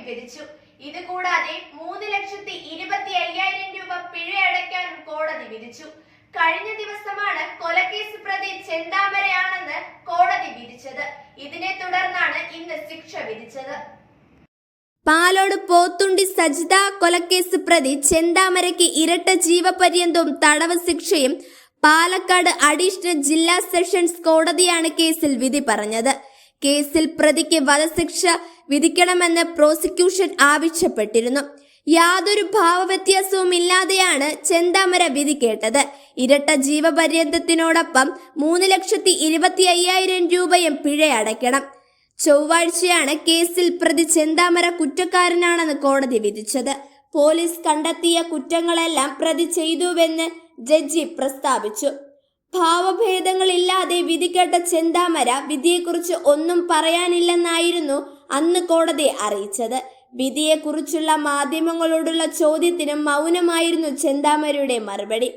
വിധിച്ചു. ഇതുകൂടാതെ 3,25,000 രൂപ പിഴയടയ്ക്കാനും കോടതി വിധിച്ചു. കഴിഞ്ഞ ദിവസമാണ് കൊലക്കേസ് പ്രതി ചെന്താമരയാണെന്ന് കോടതി വിധിച്ചത്. ഇതിനെ തുടർന്നാണ് ഇന്ന് ശിക്ഷ വിധിച്ചത്. പാലോട് പോത്തുണ്ടി സജിത കൊലക്കേസ് പ്രതി ചെന്താമരയ്ക്ക് ഇരട്ട ജീവപര്യന്തവും തടവ് ശിക്ഷയും പാലക്കാട് അഡീഷണൽ ജില്ലാ സെഷൻസ് കോടതിയാണ് കേസിൽ വിധി പറഞ്ഞത്. കേസിൽ പ്രതിക്ക് വധശിക്ഷ വിധിക്കണമെന്ന് പ്രോസിക്യൂഷൻ ആവശ്യപ്പെട്ടിരുന്നു. യാതൊരു ഭാവവ്യത്യാസവും ഇല്ലാതെയാണ് ചെന്താമര വിധി കേട്ടത്. ഇരട്ട ജീവപര്യന്തത്തിനോടൊപ്പം 3,25,000 രൂപയും പിഴയടയ്ക്കണം. ചൊവ്വാഴ്ചയാണ് കേസിൽ പ്രതി ചെന്താമര കുറ്റക്കാരനാണെന്ന് കോടതി വിധിച്ചത്. പോലീസ് കണ്ടെത്തിയ കുറ്റങ്ങളെല്ലാം പ്രതി ചെയ്തുവെന്ന് ജഡ്ജി പ്രസ്താവിച്ചു. ഭാവഭേദങ്ങളില്ലാതെ വിധിക്കേട്ട ചെന്താമര വിധിയെക്കുറിച്ച് ഒന്നും പറയാനില്ലെന്നായിരുന്നു അന്ന് കോടതി അറിയിച്ചത്. വിധിയെക്കുറിച്ചുള്ള മാധ്യമങ്ങളോടുള്ള ചോദ്യത്തിന് മൗനമായിരുന്നു ചെന്താമരയുടെ മറുപടി.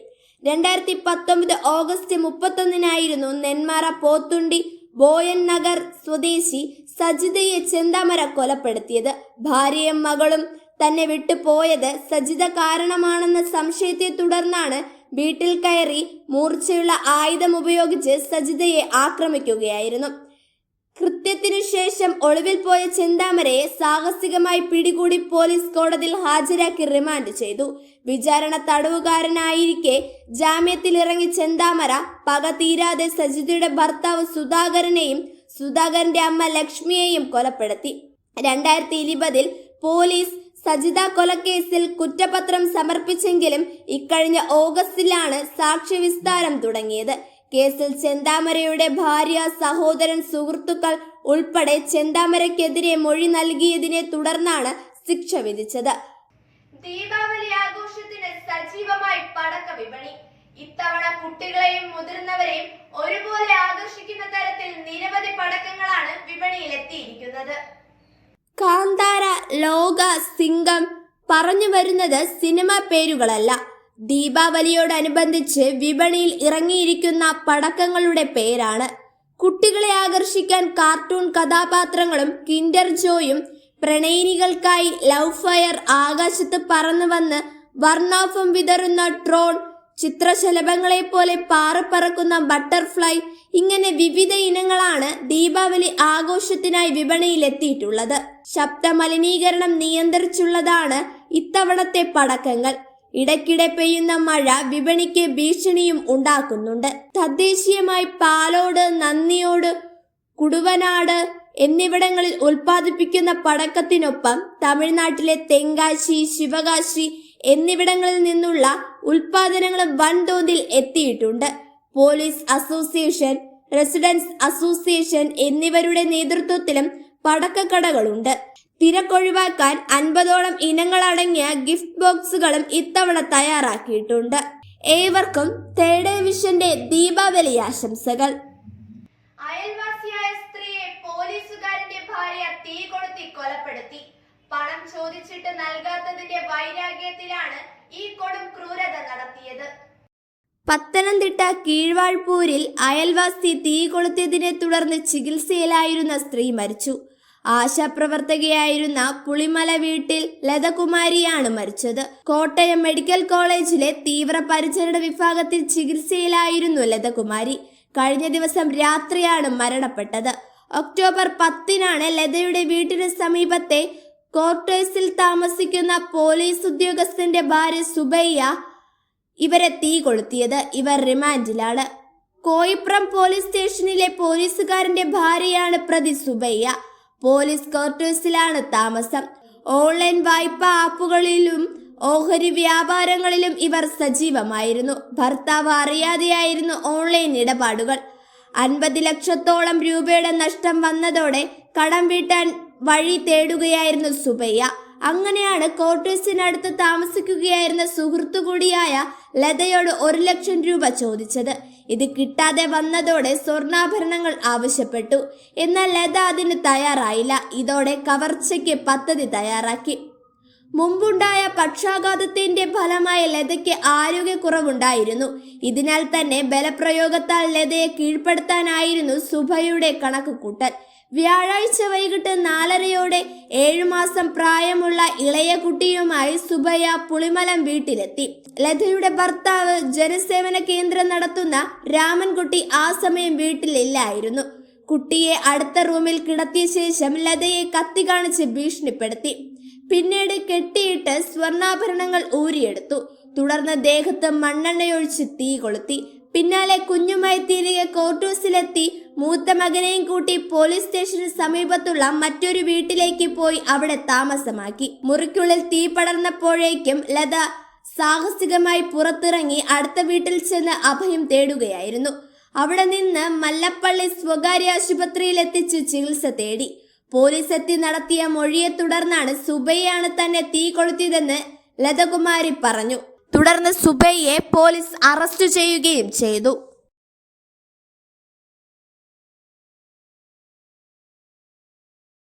2019 ഓഗസ്റ്റ് 31 നെന്മാറ പോത്തുണ്ടി ബോയൻ നഗർ സ്വദേശി സജിതയെ ചെന്താമര കൊലപ്പെടുത്തിയത്. ഭാര്യയും മകളും തന്നെ വിട്ടുപോയത് സജിത കാരണമാണെന്ന സംശയത്തെ തുടർന്നാണ് വീട്ടിൽ കയറി മൂർച്ചയുള്ള ആയുധം ഉപയോഗിച്ച് സജിതയെ ആക്രമിക്കുകയായിരുന്നു. കൃത്യത്തിനു ശേഷം ഒളിവിൽ പോയ ചെന്താമരയെ സാഹസികമായി പിടികൂടി പോലീസ് കോടതിയിൽ ഹാജരാക്കി റിമാൻഡ് ചെയ്തു. വിചാരണ തടവുകാരനായിരിക്കെ ജാമ്യത്തിലിറങ്ങി ചെന്താമര പക തീരാതെ സജിതയുടെ ഭർത്താവ് സുധാകരനെയും സുധാകരന്റെ അമ്മ ലക്ഷ്മിയെയും കൊലപ്പെടുത്തി. 2020 പോലീസ് സജിത കൊലക്കേസിൽ കുറ്റപത്രം സമർപ്പിച്ചെങ്കിലും ഇക്കഴിഞ്ഞ ഓഗസ്റ്റിലാണ് സാക്ഷ്യവിസ്താരം തുടങ്ങിയത്. കേസിൽ ചെന്താമരയുടെ ഭാര്യ, സഹോദരൻ, സുഹൃത്തുക്കൾ ഉൾപ്പെടെ ചെന്താമരയ്ക്കെതിരെ മൊഴി നൽകിയതിനെ തുടർന്നാണ് ശിക്ഷ വിധിച്ചത്. ദീപാവലി ആഘോഷത്തിന് സജീവമായി പടക്ക വിപണി. ഇത്തവണ കുട്ടികളെയും മുതിർന്നവരെയും ഒരുപോലെ ആകർഷിക്കുന്ന തരത്തിൽ നിരവധി പടക്കങ്ങളാണ് വിപണിയിൽ എത്തിയിരിക്കുന്നത്. കാന്താര, ലോക, സിംഗം പറഞ്ഞു വരുന്നത് സിനിമാ പേരുകളല്ല. ദീപാവലിയോടനുബന്ധിച്ച് വിപണിയിൽ ഇറങ്ങിയിരിക്കുന്ന പടക്കങ്ങളുടെ പേരാണ്. കുട്ടികളെ ആകർഷിക്കാൻ കാർട്ടൂൺ കഥാപാത്രങ്ങളും കിൻഡർ ജോയും, പ്രണയിനികൾക്കായി ലവ് ഫയർ, ആകാശത്ത് പറന്നു വന്ന് വർണ്ണാഭം വിതറുന്ന ഡ്രോൺ, ചിത്രശലഭങ്ങളെ പോലെ പാറിപ്പറക്കുന്ന ബട്ടർഫ്ലൈ, ഇങ്ങനെ വിവിധ ഇനങ്ങളാണ് ദീപാവലി ആഘോഷത്തിനായി വിപണിയിൽ എത്തിയിട്ടുള്ളത്. ശബ്ദ മലിനീകരണം നിയന്ത്രിച്ചുള്ളതാണ് ഇത്തവണത്തെ പടക്കങ്ങൾ. ഇടയ്ക്കിടെ പെയ്യുന്ന മഴ വിപണിക്ക് ഭീഷണിയും ഉണ്ടാക്കുന്നുണ്ട്. തദ്ദേശീയമായി പാലോട്, നന്ദിയോട്, കുടുവനാട് എന്നിവിടങ്ങളിൽ ഉൽപ്പാദിപ്പിക്കുന്ന പടക്കത്തിനൊപ്പം തമിഴ്നാട്ടിലെ തെങ്കാശി, ശിവകാശി എന്നിവിടങ്ങളിൽ നിന്നുള്ള ഉൽപാദനങ്ങളും വൻതോതിൽ എത്തിയിട്ടുണ്ട്. പോലീസ് അസോസിയേഷൻ, റെസിഡൻസ് അസോസിയേഷൻ എന്നിവരുടെ നേതൃത്വത്തിലും പടക്കക്കടകളുണ്ട്. തിരക്കൊഴിവാക്കാൻ 50ഓളം ഇനങ്ങളടങ്ങിയ ഗിഫ്റ്റ് ബോക്സുകളും ഇത്തവണ തയ്യാറാക്കിയിട്ടുണ്ട്. ഏവർക്കും തേർഡ് വിഷന്റെ ദീപാവലി ആശംസകൾ. അയൽവാസിയായ സ്ത്രീയെ പോലീസുകാരന്റെ ഭാര്യ തീ കൊളുത്തി കൊലപ്പെടുത്തി. പണം ചോദിച്ചിട്ട് നൽകാത്തതിന്റെ വൈരാഗ്യത്തിലാണ് ഈ കൊടും ക്രൂരത നടത്തിയത്. പത്തനംതിട്ട കീഴ്വാഴ്പൂരിൽ അയൽവാസി തീ കൊളുത്തിയതിനെ തുടർന്ന് ചികിത്സയിലായിരുന്ന സ്ത്രീ മരിച്ചു. ആശാപ്രവർത്തകയായിരുന്ന പുളിമല വീട്ടിൽ ലതകുമാരിയാണ് മരിച്ചത്. കോട്ടയം മെഡിക്കൽ കോളേജിലെ തീവ്രപരിചരണ വിഭാഗത്തിൽ ചികിത്സയിലായിരുന്നു ലതകുമാരി. കഴിഞ്ഞ ദിവസം രാത്രിയാണ് മരണപ്പെട്ടത്. ഒക്ടോബർ 10 ലതയുടെ വീട്ടിന് സമീപത്തെ ക്വാർട്ടേഴ്സിൽ താമസിക്കുന്ന പോലീസ് ഉദ്യോഗസ്ഥന്റെ ഭാര്യ സുബയ്യ ഇവരെ തീ കൊളുത്തിയത്. ഇവർ റിമാൻഡിലാണ്. കോയിപ്രം പോലീസ് സ്റ്റേഷനിലെ പോലീസുകാരന്റെ ഭാര്യയാണ് പ്രതി സുബയ്യ. പോലീസ് ക്വാർട്ടേഴ്സിലാണ് താമസം. ഓൺലൈൻ വായ്പാ ആപ്പുകളിലും ഓഹരി വ്യാപാരങ്ങളിലും ഇവർ സജീവമായിരുന്നു. ഭർത്താവ് അറിയാതെയായിരുന്നു ഓൺലൈൻ ഇടപാടുകൾ. 50 ലക്ഷത്തോളം രൂപയുടെ നഷ്ടം വന്നതോടെ കടം വീട്ടാൻ വഴി തേടുകയായിരുന്നു സുബയ്യ. അങ്ങനെയാണ് ക്വാർട്ടേഴ്സിനടുത്ത് താമസിക്കുകയായിരുന്ന സുഹൃത്തു കൂടിയായ ലതയോട് 1 ലക്ഷം രൂപ ചോദിച്ചത്. ഇത് കിട്ടാതെ വന്നതോടെ സ്വർണ്ണാഭരണങ്ങൾ ആവശ്യപ്പെട്ടു. എന്നാൽ ലത അതിന് തയ്യാറായില്ല. ഇതോടെ കവർച്ചയ്ക്ക് പദ്ധതി തയ്യാറാക്കി. മുമ്പുണ്ടായ പക്ഷാഘാതത്തിന്റെ ഫലമായി ലതയ്ക്ക് ആരോഗ്യക്കുറവുണ്ടായിരുന്നു. ഇതിനാൽ തന്നെ ബലപ്രയോഗത്താൽ ലതയെ കീഴ്പ്പെടുത്താനായിരുന്നു സുബയ്യയുടെ കണക്കുകൂട്ടൽ. വ്യാഴാഴ്ച വൈകിട്ട് 4:30 7 മാസം പ്രായമുള്ള ഇളയ കുട്ടിയുമായി സുബയ്യ പുളിമലം വീട്ടിലെത്തി. ലതയുടെ ഭർത്താവ് ജനസേവന കേന്ദ്രം നടത്തുന്ന രാമൻകുട്ടി ആ സമയം വീട്ടിലില്ലായിരുന്നു. കുട്ടിയെ അടുത്ത റൂമിൽ കിടത്തിയ ശേഷം ലതയെ കത്തി കാണിച്ച് ഭീഷണിപ്പെടുത്തി. പിന്നീട് കെട്ടിയിട്ട് സ്വർണ്ണാഭരണങ്ങൾ ഊരിയെടുത്തു. തുടർന്ന് ദേഹത്ത് മണ്ണെണ്ണയൊഴിച്ച് തീ കൊളുത്തി. പിന്നാലെ കുഞ്ഞുമായി തിരികെ ക്വാർട്ടേഴ്സിലെത്തി മൂത്ത മകനെയും കൂട്ടി പോലീസ് സ്റ്റേഷന് സമീപത്തുള്ള മറ്റൊരു വീട്ടിലേക്ക് പോയി അവിടെ താമസമാക്കി. മുറിക്കുള്ളിൽ തീ പടർന്നപ്പോഴേക്കും ലത സാഹസികമായി പുറത്തിറങ്ങി അടുത്ത വീട്ടിൽ ചെന്ന് അഭയം തേടുകയായിരുന്നു. അവിടെ നിന്ന് മല്ലപ്പള്ളി സ്വകാര്യ ആശുപത്രിയിൽ എത്തിച്ച് ചികിത്സ തേടി. പോലീസ് എത്തി നടത്തിയ മൊഴിയെ തുടർന്നാണ് സുബയ്യാണ് തന്നെ തീ കൊളുത്തിയതെന്ന് ലതകുമാരി പറഞ്ഞു. തുടർന്ന് സുബയ്യെ പോലീസ് അറസ്റ്റ് ചെയ്യുകയും ചെയ്തു.